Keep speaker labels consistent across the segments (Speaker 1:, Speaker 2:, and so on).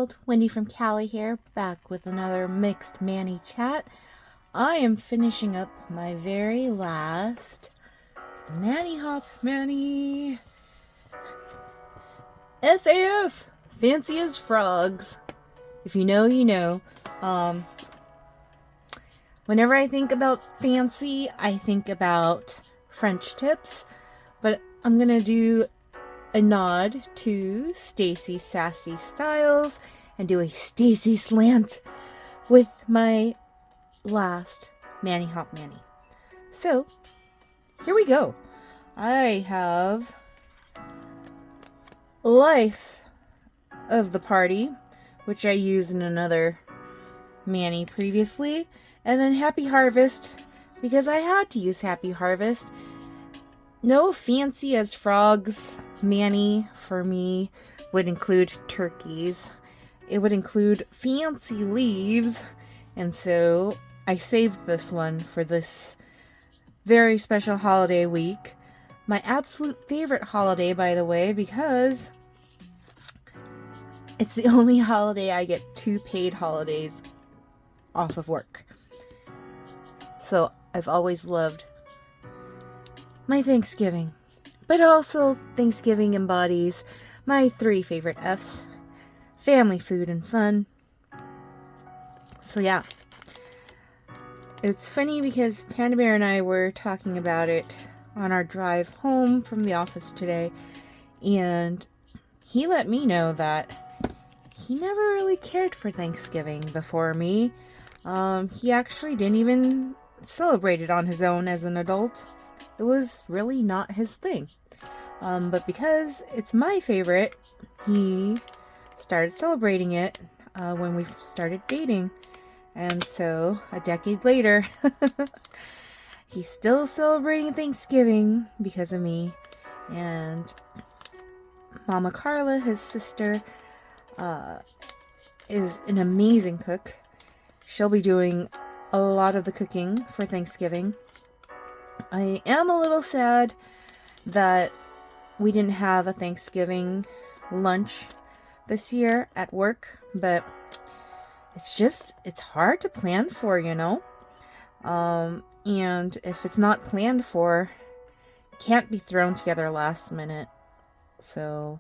Speaker 1: world, Wendy from Cali here, back with another mixed Manny chat. I am finishing up my very last ManiHop FAF Fancy as frogs. If you know, you know. Whenever I think about fancy, I think about French tips, but I'm gonna do a nod to Stacy Sassy Styles and do a Stacy slant with my last ManiHop Mani. So, here we go. I have Life of the Party, which I used in another Mani previously, and then Happy Harvest, because I had to use Happy Harvest. No fancy as frogs Mani for me would include turkeys. It would include fancy leaves, and so I saved this one for this very special holiday week. My absolute favorite holiday, by the way, because it's the only holiday I get 2 paid holidays off of work. So I've always loved my Thanksgiving. But also, Thanksgiving embodies my 3 favorite F's: family, food, and fun. So yeah. It's funny because Panda Bear and I were talking about it on our drive home from the office today, and he let me know that he never really cared for Thanksgiving before me. He actually didn't even celebrate it on his own as an adult. It was really not his thing. But because it's my favorite, he started celebrating it when we started dating. And so, a decade later, he's still celebrating Thanksgiving because of me. And Mama Carla, his sister, is an amazing cook. She'll be doing a lot of the cooking for Thanksgiving. I am a little sad that we didn't have a Thanksgiving lunch this year at work, but it's hard to plan for, you know? And if it's not planned for, it can't be thrown together last minute. So,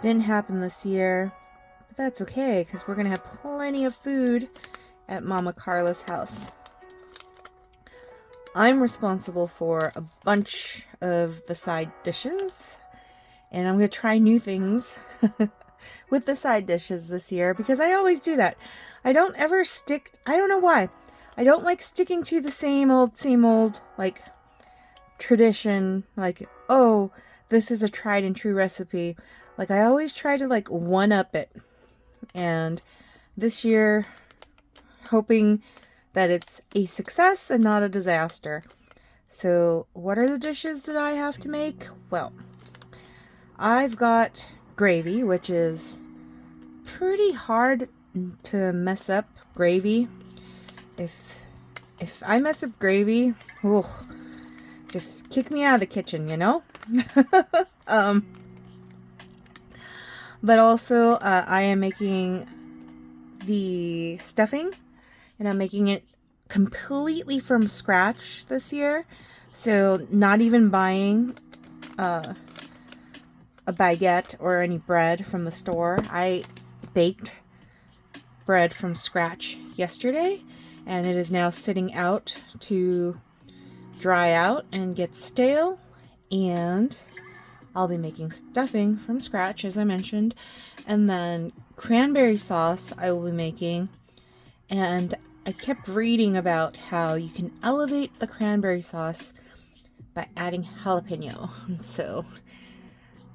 Speaker 1: didn't happen this year, but that's okay, because we're going to have plenty of food at Mama Carla's house. I'm responsible for a bunch of the side dishes, and I'm going to try new things with the side dishes this year, because I always do that. I don't know why. I don't like sticking to the same old, like, tradition, like, oh, this is a tried and true recipe. Like, I always try to, like, one-up it. And this year, hoping that it's a success and not a disaster. So, what are the dishes that I have to make? Well, I've got gravy, which is pretty hard to mess up gravy. If I mess up gravy, just kick me out of the kitchen, you know? But also, I am making the stuffing, and I'm making it completely from scratch this year. So, not even buying a baguette or any bread from the store. I baked bread from scratch yesterday, and it is now sitting out to dry out and get stale, and I'll be making stuffing from scratch, as I mentioned, and then cranberry sauce I will be making. And I kept reading about how you can elevate the cranberry sauce by adding jalapeno. So,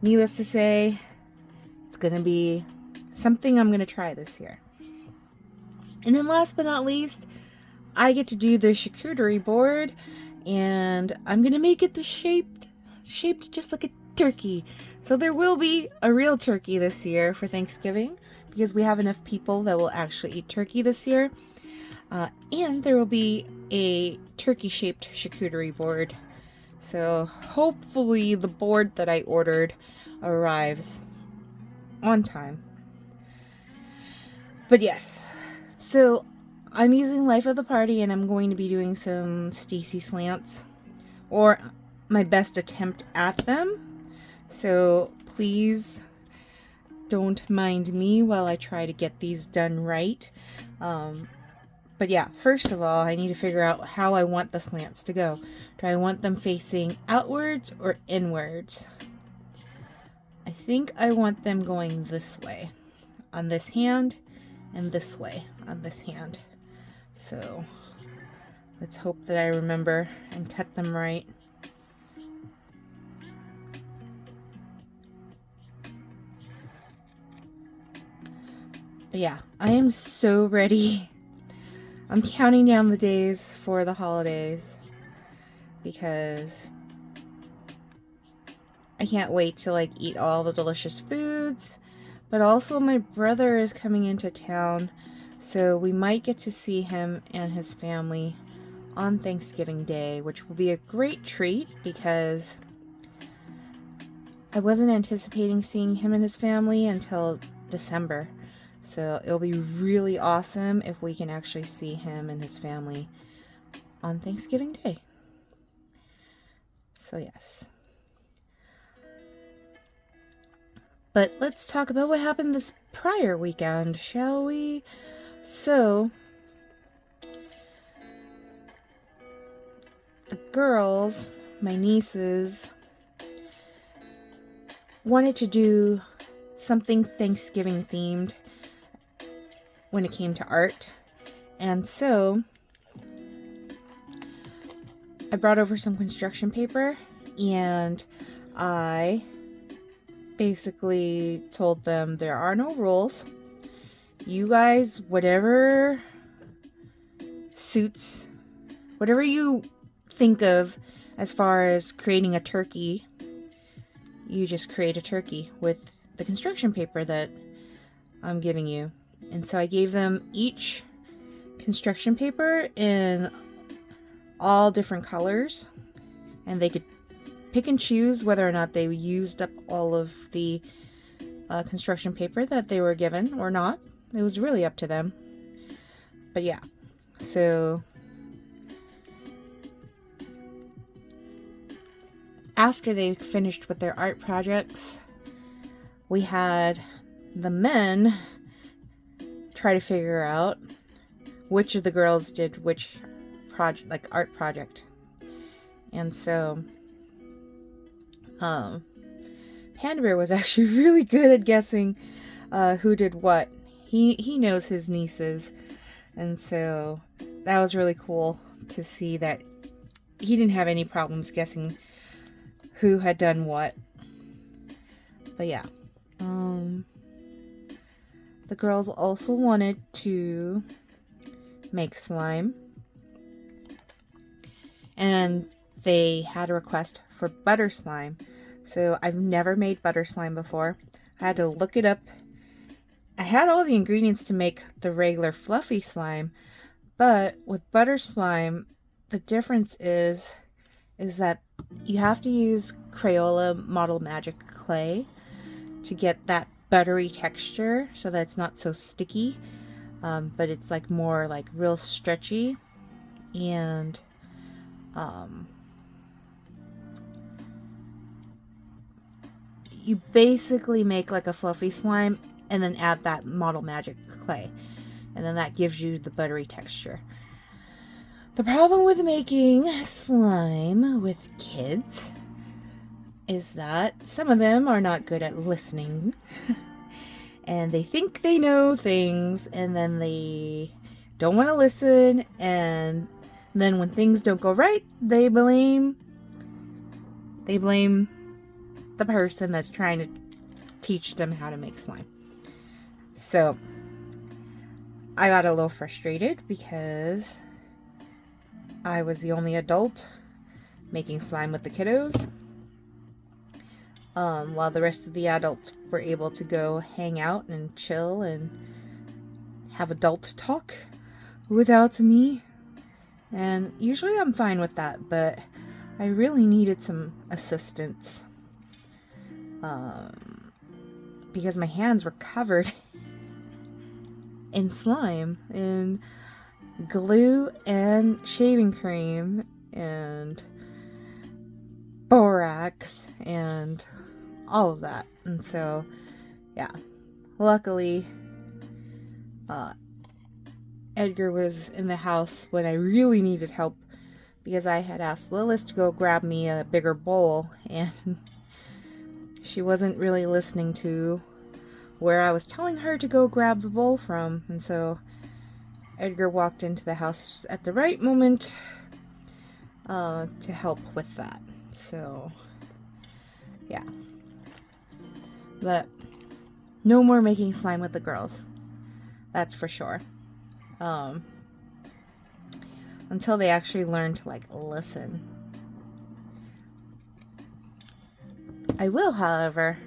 Speaker 1: needless to say, it's going to be something I'm going to try this year. And then last but not least, I get to do the charcuterie board, and I'm going to make it shaped just like a turkey. So there will be a real turkey this year for Thanksgiving, because we have enough people that will actually eat turkey this year. And there will be a turkey-shaped charcuterie board. So hopefully the board that I ordered arrives on time. But yes, so I'm using Life of the Party, and I'm going to be doing some Stacy slants, or my best attempt at them. So please don't mind me while I try to get these done right. But yeah, first of all, I need to figure out how I want the slants to go. Do I want them facing outwards or inwards? I think I want them going this way on this hand, and this way on this hand. So let's hope that I remember and cut them right. But yeah, I am so ready. I'm counting down the days for the holidays because I can't wait to like eat all the delicious foods. But also my brother is coming into town, so we might get to see him and his family on Thanksgiving Day, which will be a great treat because I wasn't anticipating seeing him and his family until December. So it'll be really awesome if we can actually see him and his family on Thanksgiving Day. So yes. But let's talk about what happened this prior weekend, shall we? So, the girls, my nieces, wanted to do something Thanksgiving themed when it came to art. And so, I brought over some construction paper, and I basically told them there are no rules. You guys, whatever suits, whatever you think of as far as creating a turkey, you just create a turkey with the construction paper that I'm giving you. And so I gave them each construction paper in all different colors, and they could pick and choose whether or not they used up all of the construction paper that they were given or not. It was really up to them. But yeah, so after they finished with their art projects, we had the men try to figure out which of the girls did which project, like art project. And so Panda Bear was actually really good at guessing who did what. He knows his nieces, and so that was really cool to see that he didn't have any problems guessing who had done what. But yeah, the girls also wanted to make slime, and they had a request for butter slime. So I've never made butter slime before. I had to look it up. I had all the ingredients to make the regular fluffy slime, but with butter slime, the difference is that you have to use Crayola Model Magic clay to get that buttery texture so that it's not so sticky, but it's like more like real stretchy, and you basically make like a fluffy slime and then add that Model Magic clay, and then that gives you the buttery texture. The problem with making slime with kids is that some of them are not good at listening and they think they know things, and then they don't want to listen, and then when things don't go right, they blame the person that's trying to teach them how to make slime. So I got a little frustrated because I was the only adult making slime with the kiddos, while the rest of the adults were able to go hang out and chill and have adult talk without me. And usually I'm fine with that, but I really needed some assistance, because my hands were covered in slime, in glue and shaving cream and borax and all of that. And so, yeah, luckily, Edgar was in the house when I really needed help, because I had asked Lilith to go grab me a bigger bowl, and she wasn't really listening to where I was telling her to go grab the bowl from. And so Edgar walked into the house at the right moment to help with that. So, yeah. But no more making slime with the girls. That's for sure. Until they actually learn to, like, listen. I will, however,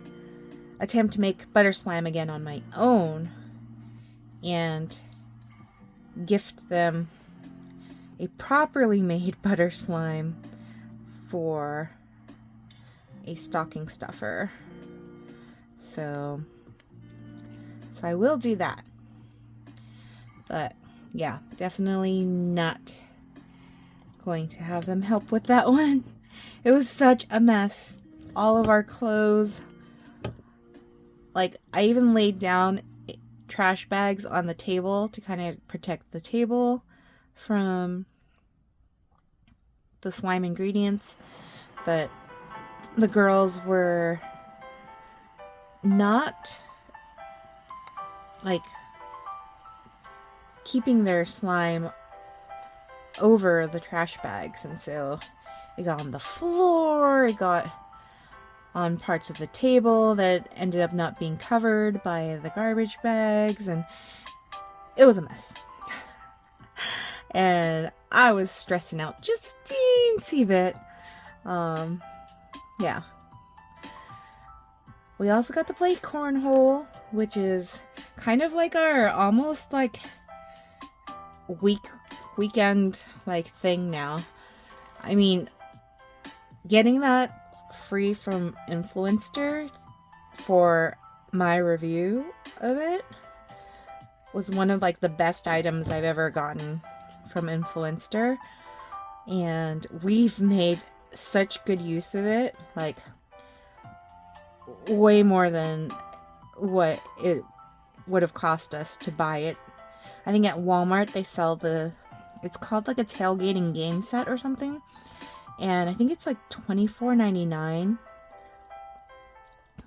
Speaker 1: attempt to make butter slime again on my own and gift them a properly made butter slime for a stocking stuffer. So I will do that. But yeah, definitely not going to have them help with that one. It was such a mess. All of our clothes, like, I even laid down trash bags on the table to kind of protect the table from the slime ingredients, but the girls were not, like, keeping their slime over the trash bags, and so it got on the floor, it got on parts of the table that ended up not being covered by the garbage bags, and it was a mess. And I was stressing out just a teensy bit. Yeah. We also got to play cornhole, which is kind of like our almost like weekend like thing now. I mean, getting that free from Influencer for my review of it was one of, like, the best items I've ever gotten from Influencer, and we've made such good use of it, like way more than what it would have cost us to buy it. I think at Walmart they sell it's called like a tailgating game set or something, and I think it's like $24.99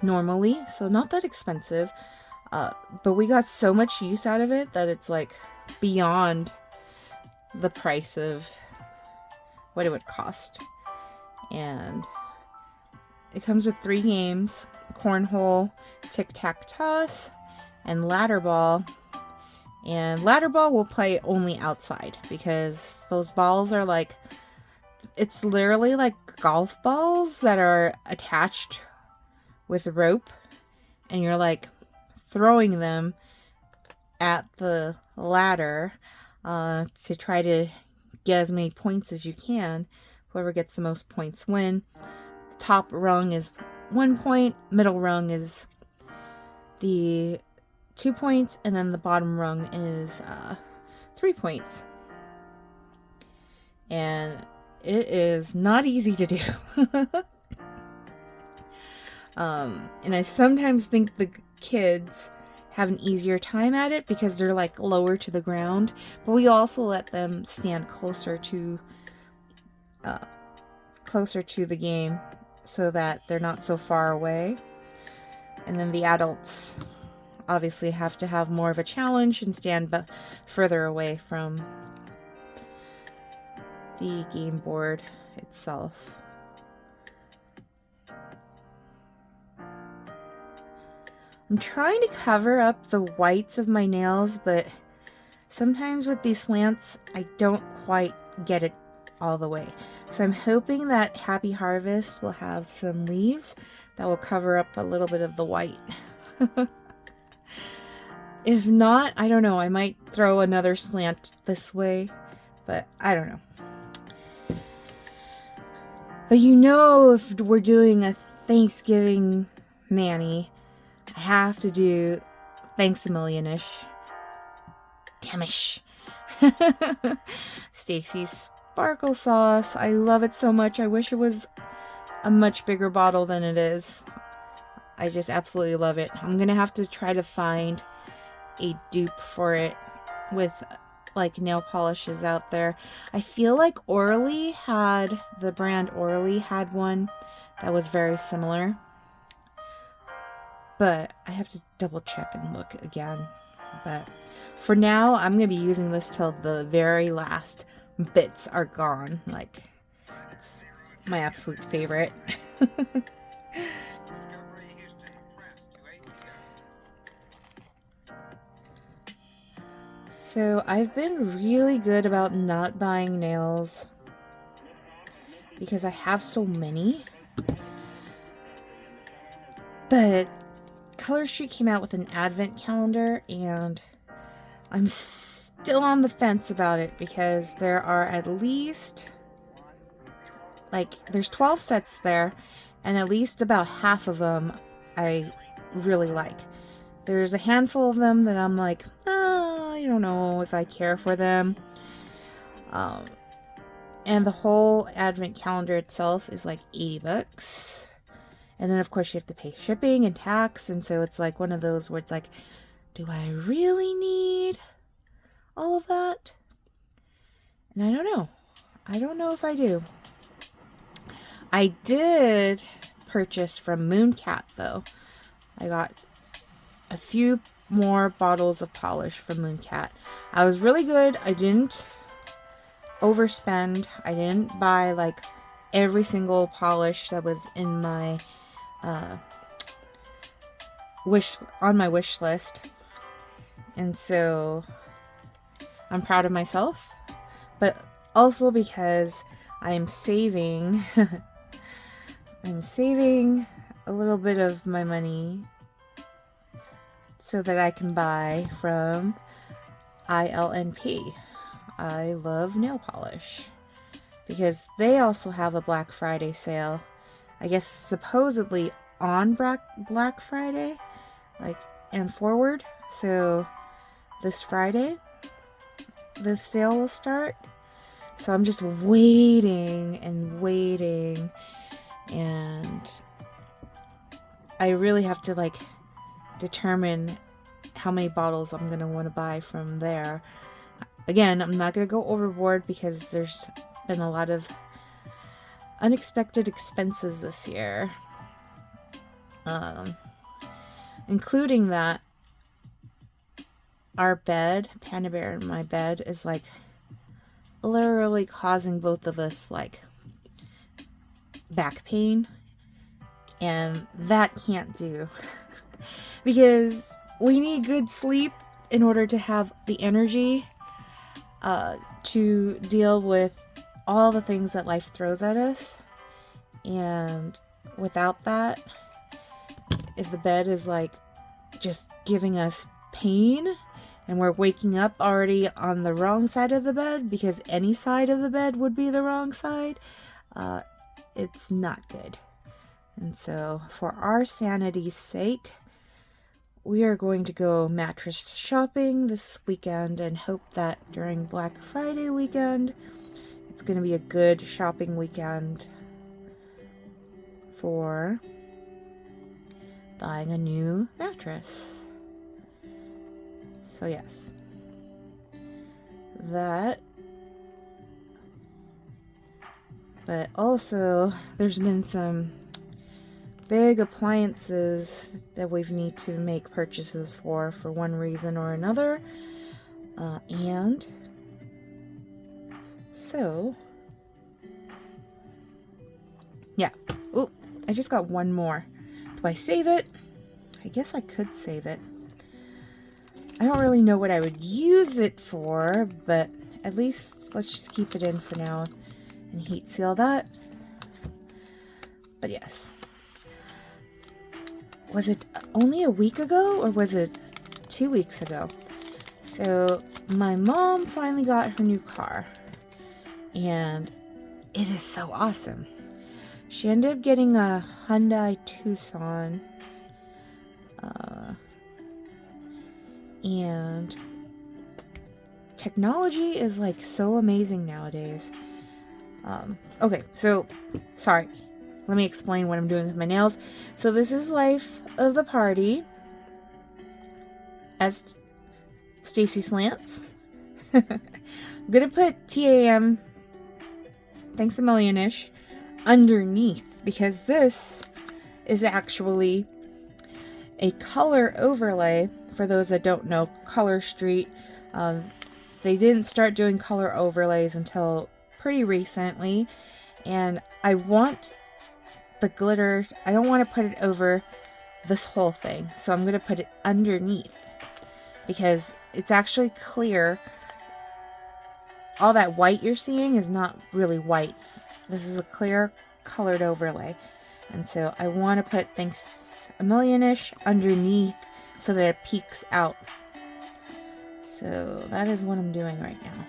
Speaker 1: normally, so not that expensive. But we got so much use out of it that it's like beyond the price of what it would cost. And it comes with 3 games: cornhole, tic-tac-toss, and ladder ball. And ladder ball we'll play only outside, because those balls are like, it's literally like golf balls that are attached with rope, and you're like throwing them at the ladder to try to get as many points as you can. Whoever gets the most points win. The top rung is 1 point, middle rung is the 2 points, and then the bottom rung is 3 points. And it is not easy to do. And I sometimes think the kids have an easier time at it because they're like lower to the ground, but we also let them stand closer to the game so that they're not so far away. And then the adults obviously have to have more of a challenge and stand further away from the game board itself. I'm trying to cover up the whites of my nails, but sometimes with these slants, I don't quite get it all the way. So I'm hoping that Happy Harvest will have some leaves that will cover up a little bit of the white. If not, I don't know, I might throw another slant this way, but I don't know. But you know, if we're doing a Thanksgiving Mani, I have to do Thanks a Million-ish. TAM-ish. Stacy's Sparkle Sauce. I love it so much. I wish it was a much bigger bottle than it is. I just absolutely love it. I'm gonna have to try to find a dupe for it with like nail polishes out there. I feel like the brand Orly had one that was very similar, but I have to double check and look again. But for now, I'm gonna be using this till the very last bits are gone. Like, it's my absolute favorite. So I've been really good about not buying nails because I have so many. But Color Street came out with an advent calendar and I'm still on the fence about it because there are at least, there's 12 sets there and at least about half of them I really like. There's a handful of them that I'm like, oh, I don't know if I care for them. And the whole advent calendar itself is like $80. And then of course you have to pay shipping and tax. And so it's like one of those where it's like, do I really need all of that? And I don't know. I don't know if I do. I did purchase from Mooncat though. I got a few more bottles of polish from Mooncat. I was really good. I didn't overspend. I didn't buy like every single polish that was in my on my wish list. And so I'm proud of myself, but also because I'm saving I'm saving a little bit of my money so that I can buy from ILNP. I love nail polish because they also have a Black Friday sale. I guess supposedly on Black Friday, and forward. So this Friday, the sale will start. So I'm just waiting and waiting, and I really have to determine how many bottles I'm going to want to buy from there. Again, I'm not going to go overboard because there's been a lot of unexpected expenses this year. Including that our bed, Panda Bear and my bed, is literally causing both of us back pain. And that can't do. Because we need good sleep in order to have the energy to deal with all the things that life throws at us. And without that, if the bed is just giving us pain and we're waking up already on the wrong side of the bed, because any side of the bed would be the wrong side, it's not good. And so for our sanity's sake, we are going to go mattress shopping this weekend and hope that during Black Friday weekend, it's going to be a good shopping weekend for buying a new mattress. So yes, that. But also, there's been some big appliances that we need to make purchases for one reason or another. And so, yeah. Oh, I just got one more. Do I save it? I guess I could save it. I don't really know what I would use it for, but at least let's just keep it in for now and heat seal that. But yes. Was it only a week ago or was it 2 weeks ago? So my mom finally got her new car and it is so awesome. She ended up getting a Hyundai Tucson, and technology is like so amazing nowadays. Okay, so sorry. Let me explain what I'm doing with my nails. So this is Life of the Party as Stacy Slants. I'm gonna put TAM, thanks a million-ish, underneath, because this is actually a color overlay. For those that don't know, Color Street, they didn't start doing color overlays until pretty recently, and I want the glitter, I don't want to put it over this whole thing, so I'm going to put it underneath because it's actually clear. All that white you're seeing is not really white. This is a clear colored overlay, and so I want to put thanks a million-ish underneath so that it peeks out. So that is what I'm doing right now.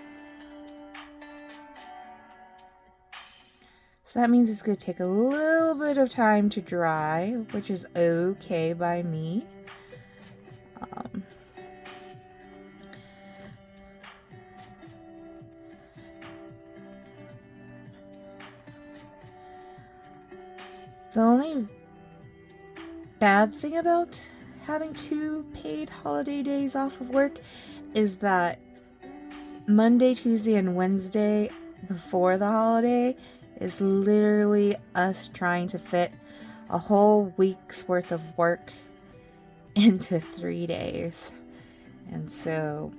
Speaker 1: So that means it's going to take a little bit of time to dry, which is okay by me. The only bad thing about having 2 paid holiday days off of work is that Monday, Tuesday, and Wednesday before the holiday is literally us trying to fit a whole week's worth of work into 3 days. And so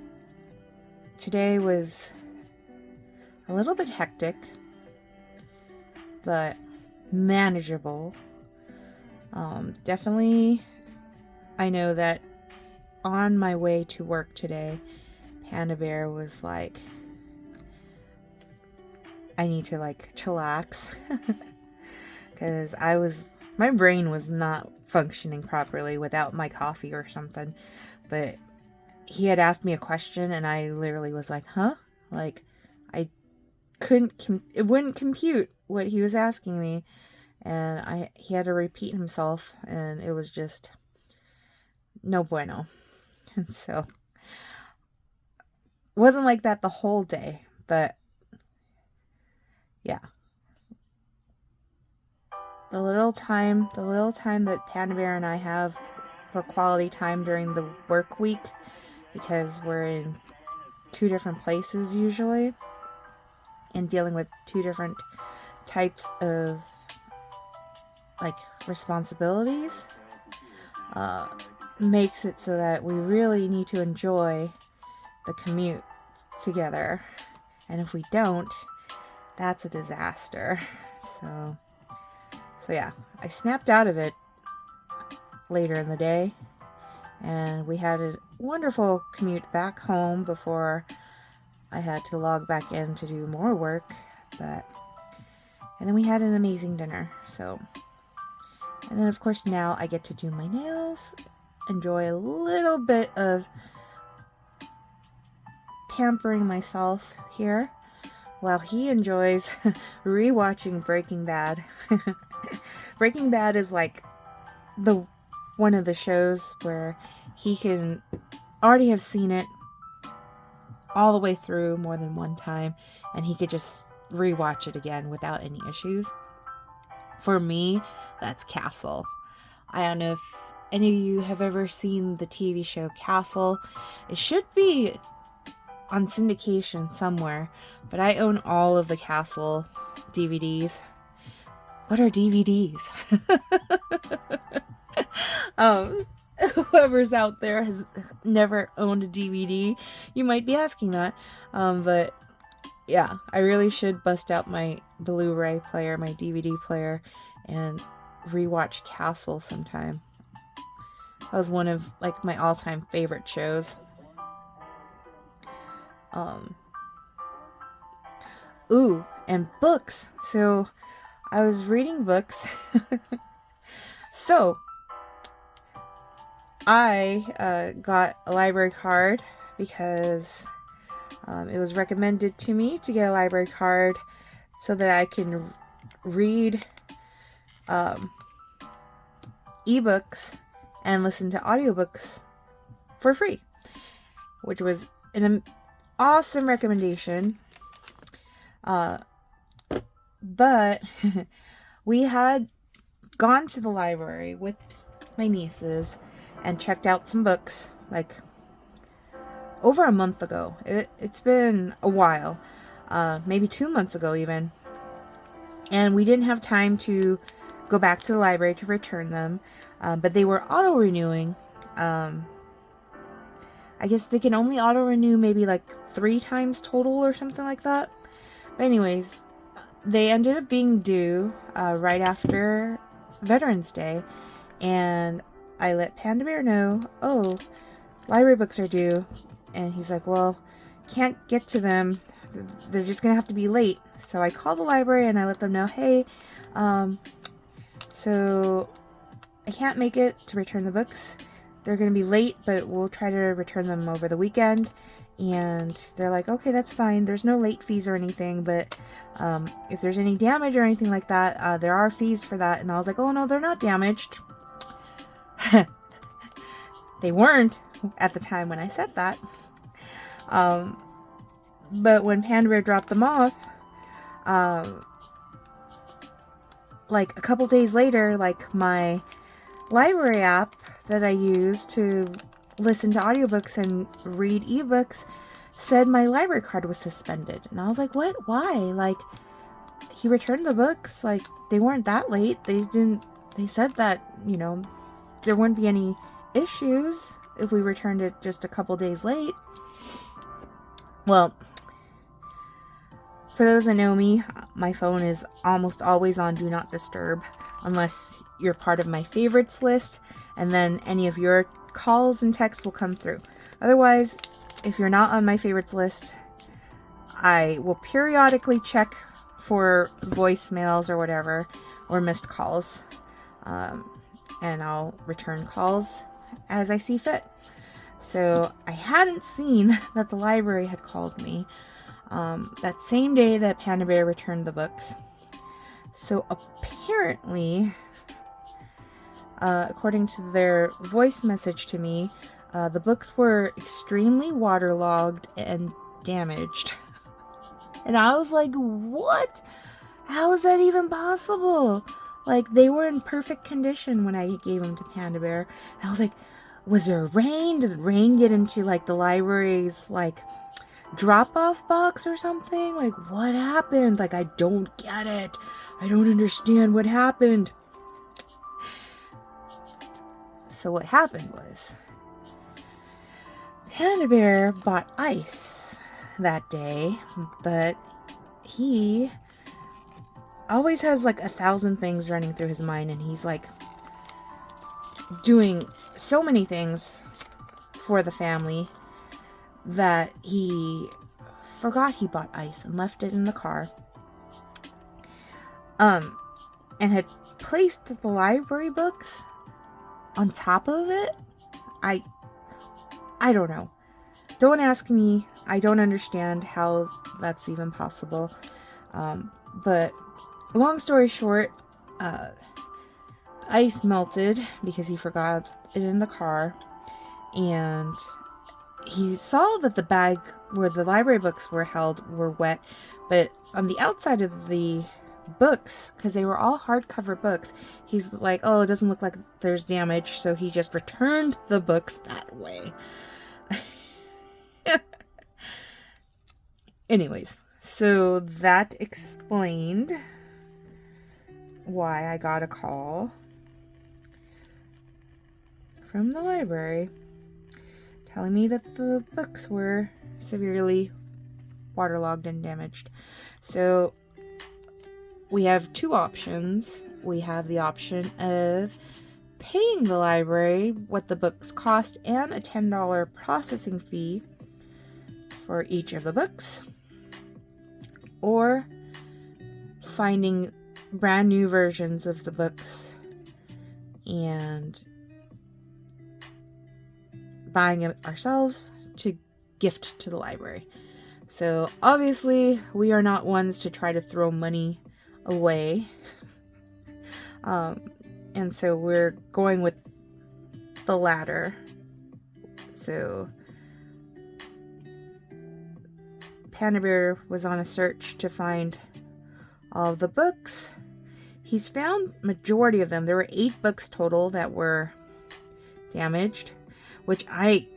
Speaker 1: today was a little bit hectic, but manageable. Definitely, I know that on my way to work today, Panda Bear was like, I need to like chillax because my brain was not functioning properly without my coffee or something. But he had asked me a question and I literally was like, huh? Like I couldn't, it wouldn't compute what he was asking me. And he had to repeat himself and it was just no bueno. And so it wasn't like that the whole day, but yeah. The little time that Panda Bear and I have for quality time during the work week, because we're in 2 different places usually and dealing with 2 different types of like responsibilities, makes it so that we really need to enjoy the commute together. And if we don't, that's a disaster. So yeah, I snapped out of it later in the day, and we had a wonderful commute back home before I had to log back in to do more work. And then we had an amazing dinner. And then of course now I get to do my nails, enjoy a little bit of pampering myself here, while he enjoys rewatching Breaking Bad. Breaking Bad is like one of the shows where he can already have seen it all the way through more than one time, and he could just rewatch it again without any issues. For me, that's Castle. I don't know if any of you have ever seen the TV show Castle. It should be on syndication somewhere, but I own all of the Castle DVDs. What are DVDs? Whoever's out there has never owned a DVD, you might be asking that. But yeah, I really should bust out my Blu-ray player, my DVD player, and rewatch Castle sometime. That was one of like my all-time favorite shows. Ooh, and books. So I was reading books. So I got a library card because it was recommended to me to get a library card so that I can read ebooks and listen to audiobooks for free, which was an awesome recommendation. But we had gone to the library with my nieces and checked out some books like over a month ago. It's been a while, maybe 2 months ago even. And we didn't have time to go back to the library to return them, but they were auto-renewing. I guess they can only auto-renew maybe like 3 times total or something like that. But anyways, they ended up being due right after Veterans Day, and I let Panda Bear know, oh, library books are due, and he's like, well, can't get to them, they're just gonna have to be late. So I called the library and I let them know, hey, so I can't make it to return the books, they're gonna be late, but we'll try to return them over the weekend. And they're like, okay, that's fine. There's no late fees or anything, but if there's any damage or anything like that, there are fees for that. And I was like, oh no, they're not damaged. They weren't at the time when I said that. But when Panda Bear dropped them off, like a couple days later, like my library app that I use to listen to audiobooks and read ebooks said my library card was suspended. And I was like, what? Why? Like, he returned the books. Like, they weren't that late. They said that, you know, there wouldn't be any issues if we returned it just a couple days late. Well, for those that know me, my phone is almost always on Do Not Disturb, unless you're part of my favorites list, and then any of your calls and texts will come through. Otherwise, if you're not on my favorites list, I will periodically check for voicemails or whatever, or missed calls, and I'll return calls as I see fit. So I hadn't seen that the library had called me that same day that Panda Bear returned the books. So apparently, according to their voice message to me, the books were extremely waterlogged and damaged. And I was like, what? How is that even possible? Like, they were in perfect condition when I gave them to Panda Bear. And I was like, was there rain? Did rain get into, like, the library's, like, drop-off box or something? Like, what happened? Like, I don't get it. I don't understand what happened. So what happened was, Panda Bear bought ice that day, but he always has like 1,000 things running through his mind, and he's like doing so many things for the family that he forgot he bought ice and left it in the car. And had placed the library books on top of it. I don't know. Don't ask me. I don't understand how that's even possible. But long story short, ice melted because he forgot it in the car, and he saw that the bag where the library books were held were wet, but on the outside of the books, because they were all hardcover books, he's like, oh, it doesn't look like there's damage, so he just returned the books that way. Anyways, so that explained why I got a call from the library telling me that the books were severely waterlogged and damaged. So we have two options. We have the option of paying the library what the books cost and a $10 processing fee for each of the books, or finding brand new versions of the books and buying it ourselves to gift to the library. So obviously we are not ones to try to throw money away. And so we're going with the latter. So Panda Bear was on a search to find all of the books. He's found majority of them. There were 8 books total that were damaged, which I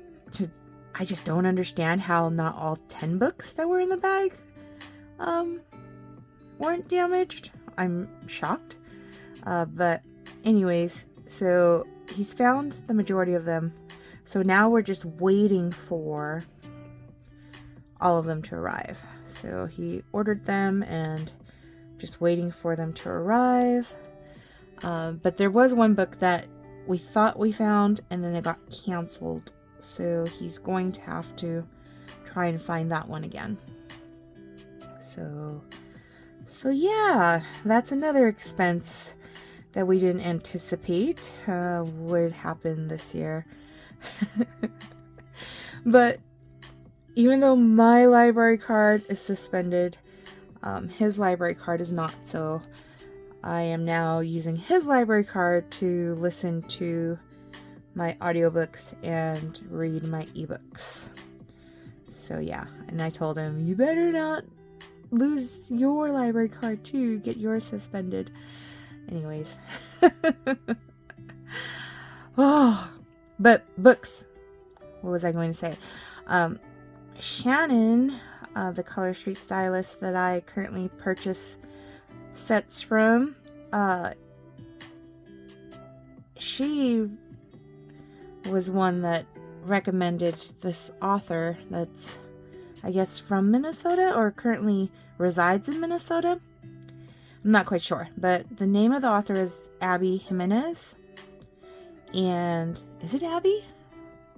Speaker 1: just don't understand how not all 10 books that were in the bag weren't damaged. I'm shocked. But anyways, so he's found the majority of them. So now we're just waiting for all of them to arrive. So he ordered them and just waiting for them to arrive. But there was one book that we thought we found and then it got canceled. So he's going to have to try and find that one again. So yeah, that's another expense that we didn't anticipate would happen this year. But even though my library card is suspended, his library card is not. So I am now using his library card to listen to my audiobooks and read my ebooks. So yeah, and I told him, you better not lose your library card too, get yours suspended. Anyways. Oh, but books. What was I going to say? Shannon, the Color Street stylist that I currently purchase sets from, she was one that recommended this author that's, I guess, from Minnesota or currently resides in Minnesota. I'm not quite sure, but the name of the author is Abby Jimenez. And is it Abby?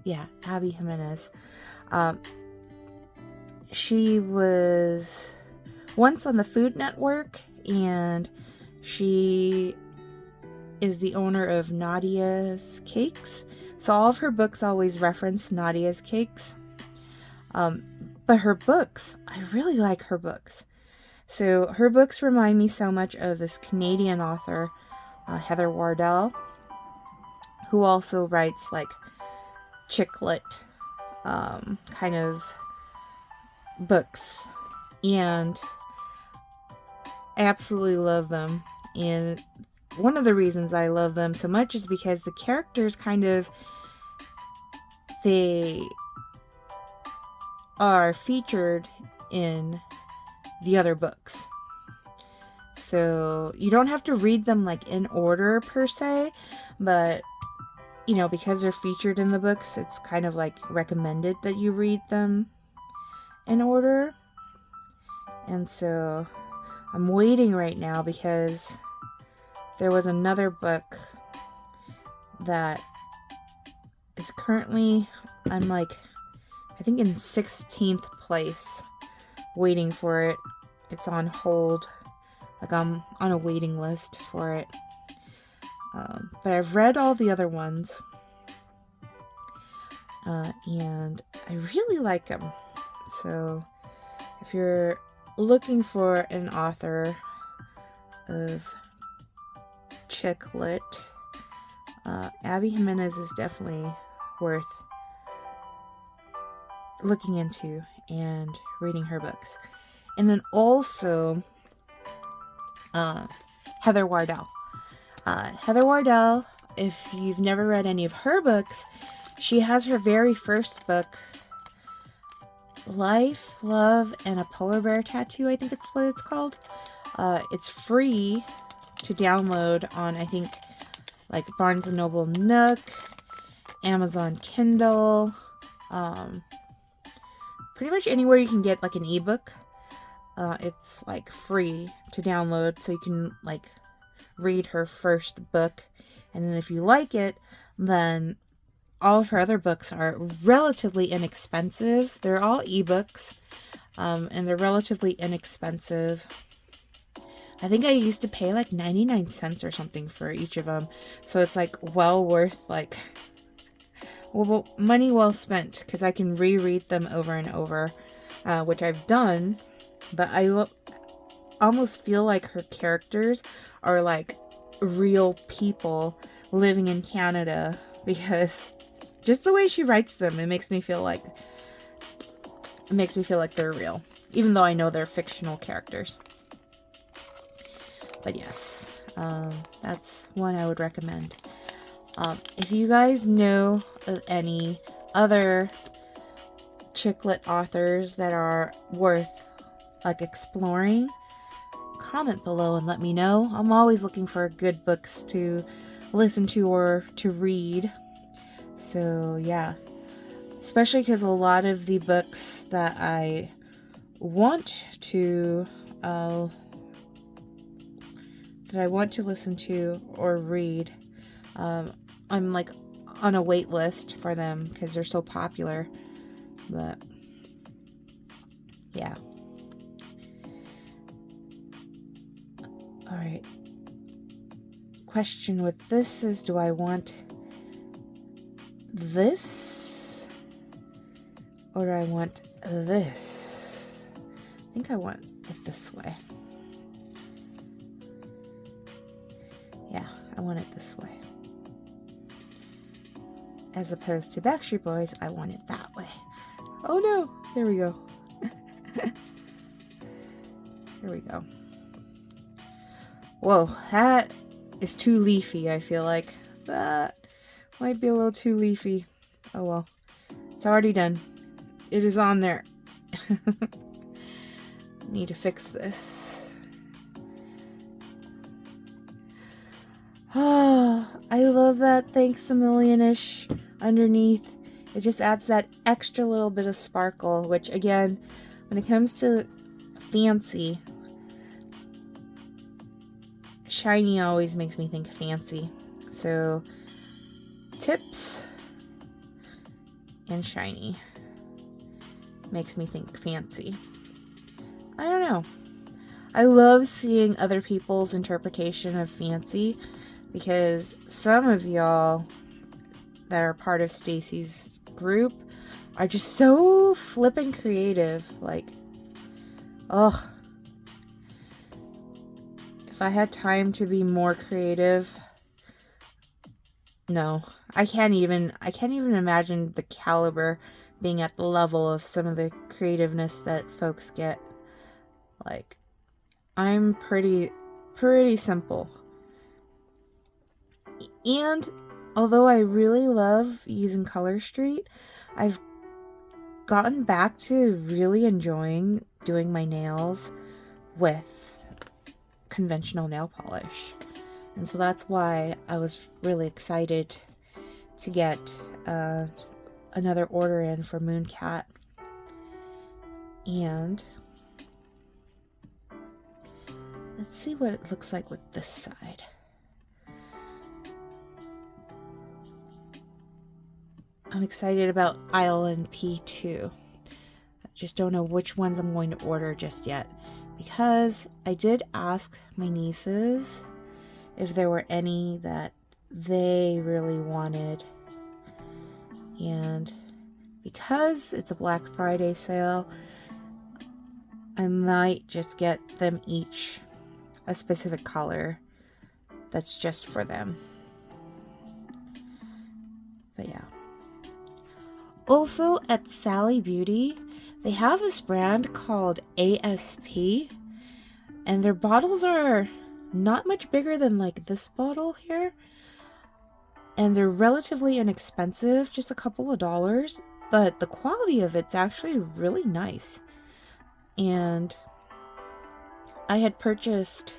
Speaker 1: Yeah, Abby Jimenez. She was once on the Food Network, and she is the owner of Nadia's Cakes. So all of her books always reference Nadia's Cakes. But her books, I really like her books. So her books remind me so much of this Canadian author, Heather Wardell, who also writes like chick lit kind of books. And I absolutely love them. And one of the reasons I love them so much is because the characters they are featured in the other books. So you don't have to read them like in order per se, but you know, because they're featured in the books, it's kind of like recommended that you read them in order. And so I'm waiting right now because there was another book that is currently, I'm like, I think in 16th place waiting for it. It's on hold. Like I'm on a waiting list for it. But I've read all the other ones. And I really like them. So if you're looking for an author of chick lit, Abby Jimenez is definitely worth looking into and reading her books. And then also Heather Wardell. Heather Wardell, if you've never read any of her books, she has her very first book, Life, Love, and a Polar Bear Tattoo, I think it's what it's called. It's free to download on, I think, like Barnes & Noble Nook, Amazon Kindle, pretty much anywhere you can get like an ebook. It's like free to download, so you can like read her first book, and then if you like it, then all of her other books are relatively inexpensive. They're all ebooks, and they're relatively inexpensive. I think I used to pay like 99 cents or something for each of them, so it's like well worth like money well spent, because I can reread them over and over, which I've done. But I almost feel like her characters are like real people living in Canada, because just the way she writes them, it makes me feel like they're real. even though I know they're fictional characters. But yes, that's one I would recommend. If you guys know of any other chick lit authors that are worth like exploring, comment below and let me know. I'm always looking for good books to listen to or to read. So yeah, especially because a lot of the books that I want to listen to or read, I'm like on a wait list for them because they're so popular. But yeah. Alright. Question with this is, do I want this? Or do I want this? I think I want it this way. Yeah, I want it this way. As opposed to Backstreet Boys, I want it that way. Oh no! There we go. Here we go. Whoa, that is too leafy, I feel like. That might be a little too leafy. Oh well. It's already done. It is on there. Need to fix this. Oh, I love that thanks a million-ish underneath. It just adds that extra little bit of sparkle, which again, when it comes to fancy, shiny always makes me think fancy. So, tips and shiny makes me think fancy. I don't know. I love seeing other people's interpretation of fancy because some of y'all that are part of Stacy's group are just so flippin' creative. Like, ugh. If I had time to be more creative, no. I can't even imagine the caliber being at the level of some of the creativeness that folks get. Like, I'm pretty simple. And although I really love using Color Street, I've gotten back to really enjoying doing my nails with conventional nail polish. And so that's why I was really excited to get another order in for Mooncat. And let's see what it looks like with this side. I'm excited about Island P2. I just don't know which ones I'm going to order just yet, because I did ask my nieces if there were any that they really wanted. And because it's a Black Friday sale, I might just get them each a specific color that's just for them. But yeah. Also at Sally Beauty, they have this brand called ASP, and their bottles are not much bigger than like this bottle here, and they're relatively inexpensive, just a couple of dollars, but the quality of it's actually really nice. And I had purchased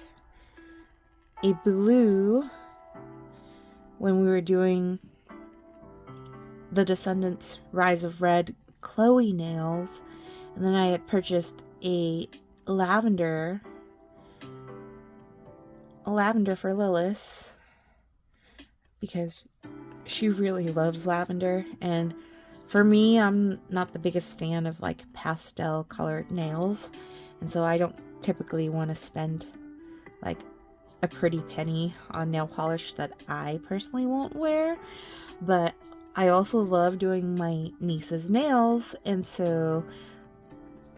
Speaker 1: a blue when we were doing the Descendants Rise of Red Chloe nails, and then I had purchased a lavender for Lilith because she really loves lavender, and for me, I'm not the biggest fan of like pastel colored nails, and so I don't typically want to spend like a pretty penny on nail polish that I personally won't wear. But I also love doing my niece's nails, and so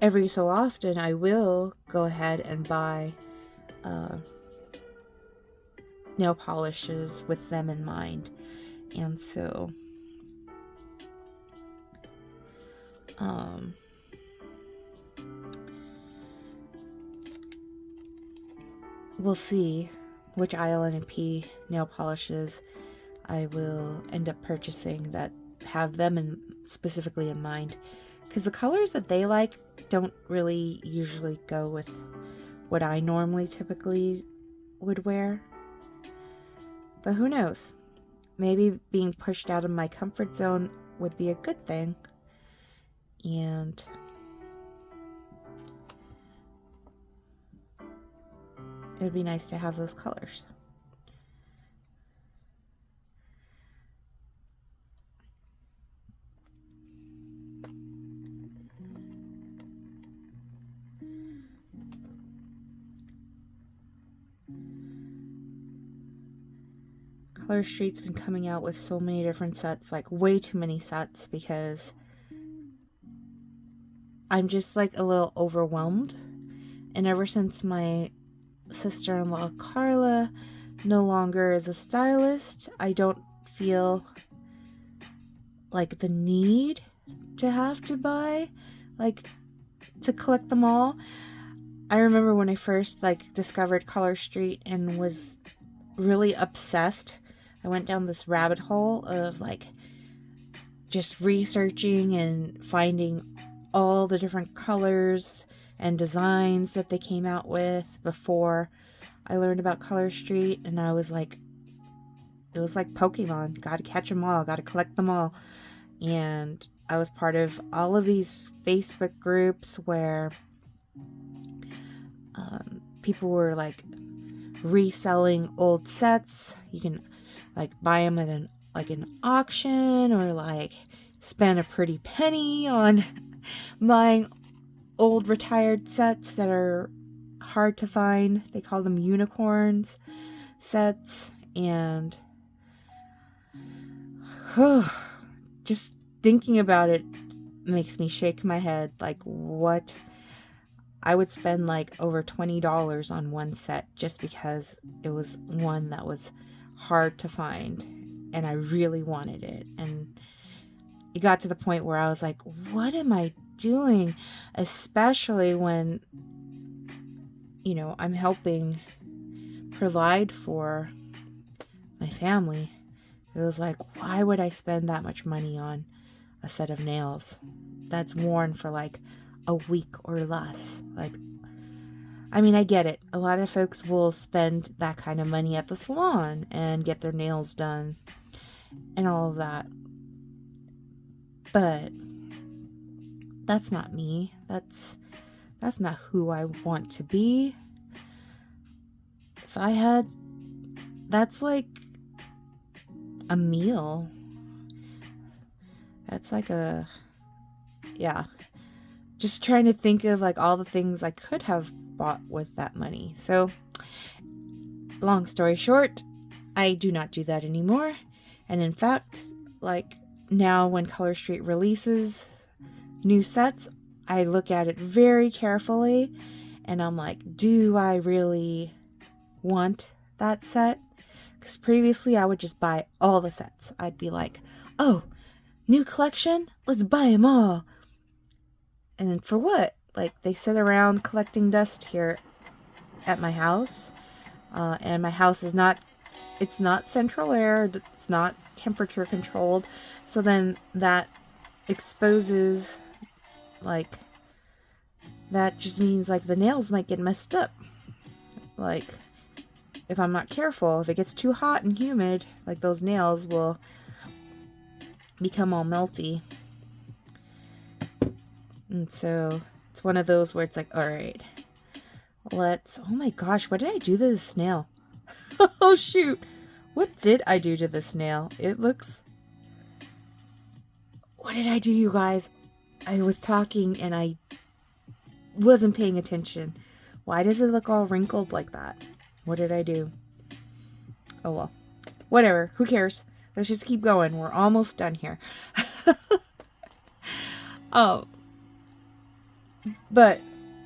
Speaker 1: every so often I will go ahead and buy nail polishes with them in mind. And so we'll see which ILNP nail polishes I will end up purchasing that have them specifically in mind. Because the colors that they like don't really usually go with what I normally typically would wear. But who knows? Maybe being pushed out of my comfort zone would be a good thing. And it would be nice to have those colors. Color Street's been coming out with so many different sets, like way too many sets, because I'm just like a little overwhelmed. And ever since my sister-in-law Carla no longer is a stylist, I don't feel like the need to have to buy, like, to collect them all. I remember when I first discovered Color Street and was really obsessed. I went down this rabbit hole of just researching and finding all the different colors and designs that they came out with before I learned about Color Street. And I was like, it was like Pokemon. Gotta catch them all, gotta collect them all. And I was part of all of these Facebook groups where people were reselling old sets. You can buy them at an auction, or spend a pretty penny on buying old retired sets that are hard to find. They call them unicorns sets. And just thinking about it makes me shake my head. What? I would spend over $20 on one set just because it was one that was hard to find and I really wanted it. And it got to the point where I was like, what am I doing? Especially when, I'm helping provide for my family. It was like, why would I spend that much money on a set of nails that's worn for a week or less? I get it. A lot of folks will spend that kind of money at the salon and get their nails done and all of that. But that's not me. That's not who I want to be. If I had, that's like a meal. That's yeah. Just trying to think of all the things I could have bought with that money. So, long story short, I do not do that anymore. And in fact, now when Color Street releases new sets, I look at it very carefully and I'm like, do I really want that set? Because previously I would just buy all the sets. I'd be like, oh, new collection? Let's buy them all. And for what? They sit around collecting dust here at my house. And my house is it's not central air. It's not temperature controlled. So then that exposes, that just means the nails might get messed up. If I'm not careful, if it gets too hot and humid, those nails will become all melty. And so it's one of those where it's all right, oh my gosh, what did I do to this nail? Oh shoot, what did I do to this nail? What did I do, you guys? I was talking and I wasn't paying attention. Why does it look all wrinkled like that? What did I do? Oh well, whatever, who cares? Let's just keep going. We're almost done here. Oh, but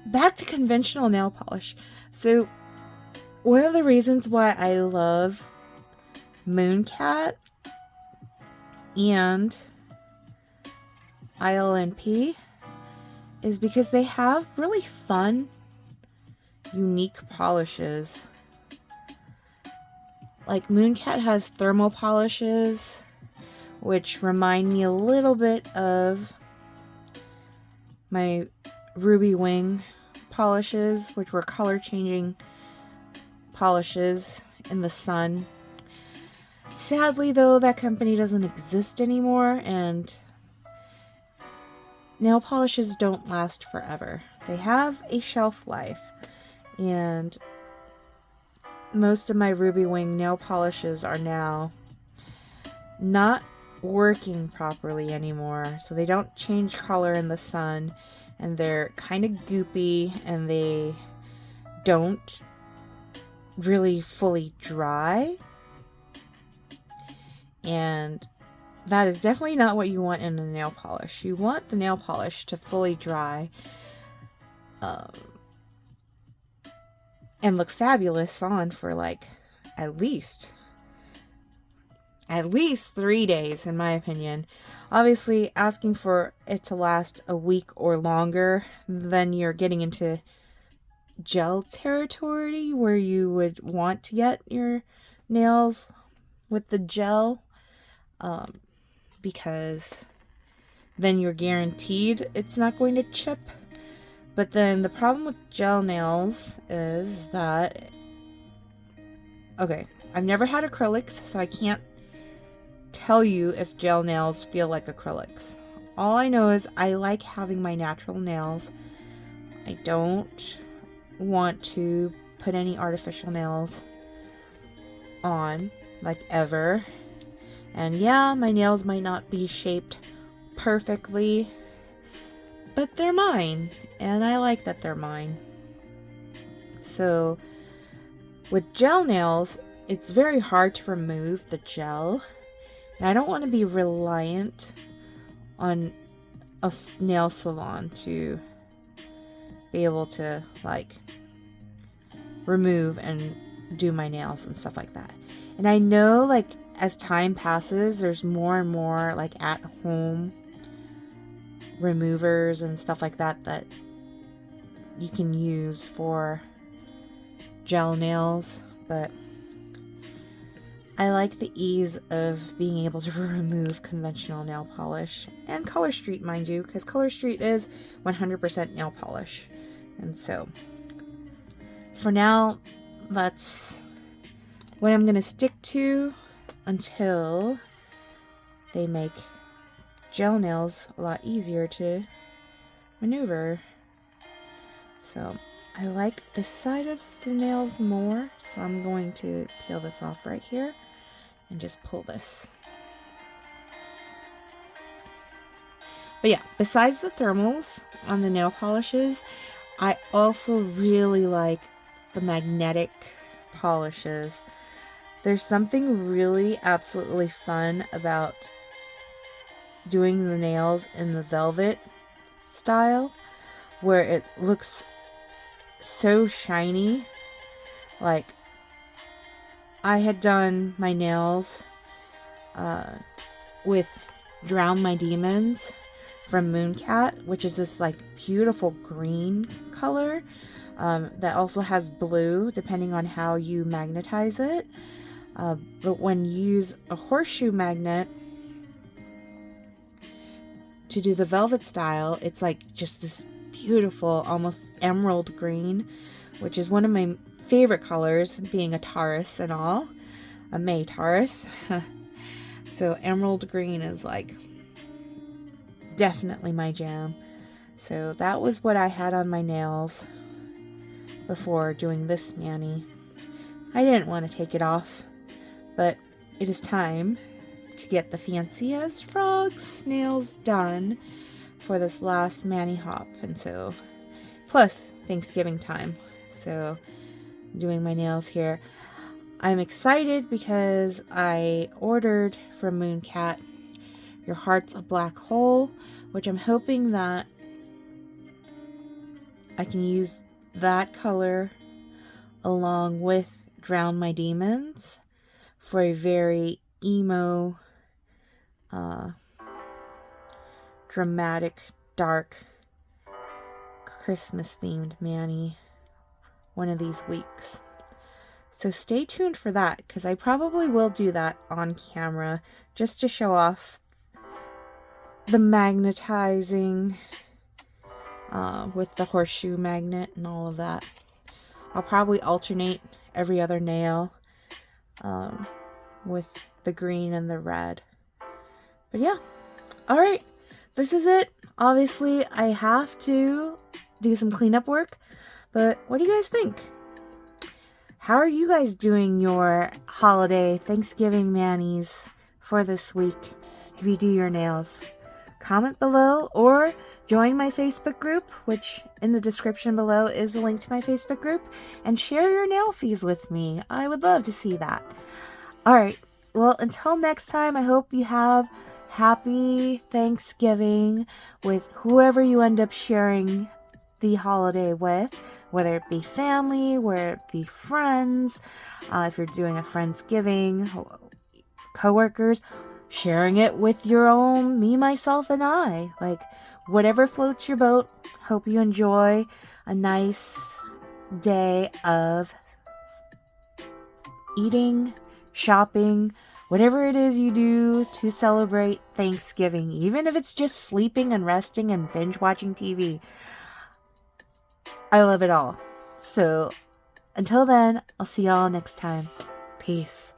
Speaker 1: back to conventional nail polish. So one of the reasons why I love Mooncat and ILNP is because they have really fun, unique polishes like Mooncat has thermal polishes, which remind me a little bit of my Ruby Wing polishes, which were color changing polishes in the sun. Sadly though, that company doesn't exist anymore, and nail polishes don't last forever. They have a shelf life, and most of my Ruby Wing nail polishes are now not working properly anymore, so they don't change color in the sun, and they're kind of goopy, and they don't really fully dry, and that is definitely not what you want in a nail polish. You want the nail polish to fully dry and look fabulous on for like at least 3 days, in my opinion. Obviously, asking for it to last a week or longer, then you're getting into gel territory where you would want to get your nails with the gel, because then you're guaranteed it's not going to chip. But then the problem with gel nails is that, okay, I've never had acrylics, so I can't tell you if gel nails feel like acrylics. All I know is I like having my natural nails. I don't want to put any artificial nails on, like, ever. And yeah, my nails might not be shaped perfectly, but they're mine, and I like that they're mine. So with gel nails, it's very hard to remove the gel, and I don't want to be reliant on a nail salon to be able to like remove and do my nails and stuff like that. And I know, like, as time passes, there's more and more like at home removers and stuff like that that you can use for gel nails, but I like the ease of being able to remove conventional nail polish and Color Street, mind you, because Color Street is 100% nail polish. And so for now, that's what I'm gonna stick to until they make gel nails a lot easier to maneuver. So I like this side of the nails more, so I'm going to peel this off right here and just pull this. But yeah, besides the thermals on the nail polishes, I also really like the magnetic polishes. There's something really absolutely fun about doing the nails in the velvet style, where it looks so shiny. Like, I had done my nails with Drown My Demons from Mooncat, which is this like beautiful green color that also has blue depending on how you magnetize it. But when you use a horseshoe magnet to do the velvet style, it's like just this beautiful, almost emerald green, which is one of my favorite colors, being a Taurus and all, a May Taurus. So emerald green is like definitely my jam. So that was what I had on my nails before doing this mani. I didn't want to take it off, but it is time to get the Fancy as Frogs nails done for this last ManiHop, and so plus Thanksgiving time, so doing my nails here. I'm excited because I ordered from Mooncat Your Heart's a Black Hole, which I'm hoping that I can use that color along with Drown My Demons for a very emo, dramatic, dark, Christmas themed mani one of these weeks. So stay tuned for that, because I probably will do that on camera just to show off the magnetizing with the horseshoe magnet and all of that. I'll probably alternate every other nail with the green and the red. But yeah, alright, this is it. Obviously, I have to do some cleanup work, but what do you guys think? How are you guys doing your holiday Thanksgiving manis for this week if you do your nails? Comment below or join my Facebook group, which in the description below is a link to my Facebook group, and share your nail fees with me. I would love to see that. Alright, well, until next time, I hope you have happy Thanksgiving with whoever you end up sharing the holiday with, whether it be family, whether it be friends, if you're doing a Friendsgiving, coworkers, sharing it with your own me, myself, and I. Like, whatever floats your boat. Hope you enjoy a nice day of eating, shopping, whatever it is you do to celebrate Thanksgiving, even if it's just sleeping and resting and binge watching TV. I love it all. So until then, I'll see y'all next time. Peace.